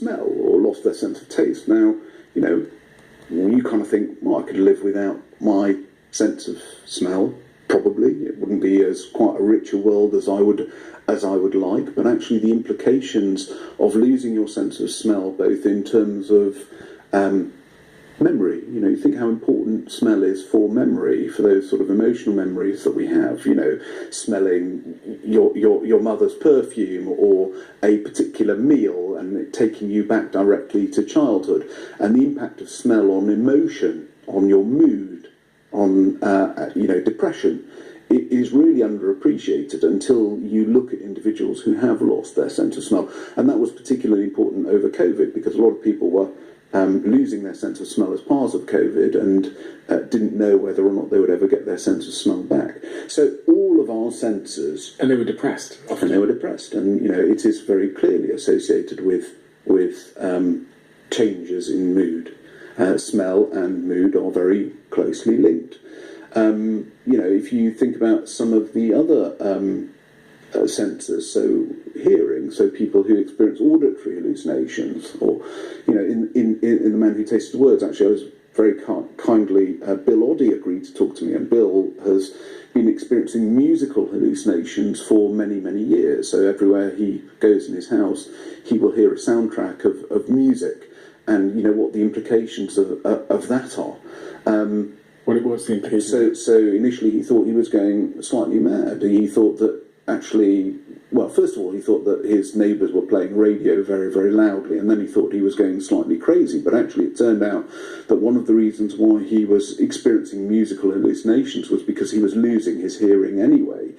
smell or lost their sense of taste. Now, you kind of think, well, I could live without my sense of smell. Probably it wouldn't be as quite a richer world as I would like, but actually the implications of losing your sense of smell, both in terms of memory, you think how important smell is for memory, for those sort of emotional memories that we have, smelling your mother's perfume or a particular meal and it taking you back directly to childhood, and the impact of smell on emotion, on your mood, on depression. It is really underappreciated until you look at individuals who have lost their sense of smell, and that was particularly important over COVID because a lot of people were losing their sense of smell as part of COVID and didn't know whether or not they would ever get their sense of smell back. So all of our senses... And they were depressed. Often they were depressed, and it is very clearly associated with changes in mood. Smell and mood are very closely linked. If you think about some of the other senses, so hearing, so people who experience auditory hallucinations, or in The Man Who Tasted Words, actually I was very kindly, Bill Oddie agreed to talk to me, and Bill has been experiencing musical hallucinations for many, many years. So everywhere he goes in his house, he will hear a soundtrack of music, and what the implications of that are. What was the implication? So initially he thought he was going slightly mad. He thought that actually, well, first of all, he thought that his neighbours were playing radio very, very loudly, and then he thought he was going slightly crazy. But actually it turned out that one of the reasons why he was experiencing musical hallucinations was because he was losing his hearing anyway.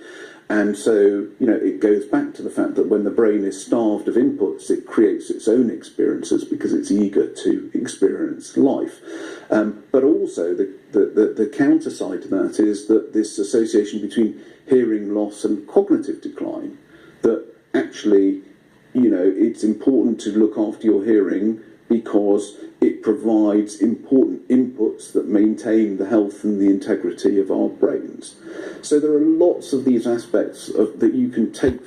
And so, it goes back to the fact that when the brain is starved of inputs, it creates its own experiences because it's eager to experience life. But also, the counter side to that is that this association between hearing loss and cognitive decline, that actually, it's important to look after your hearing because it provides important inputs that maintain the health and the integrity of our brains. So there are lots of these aspects that you can take from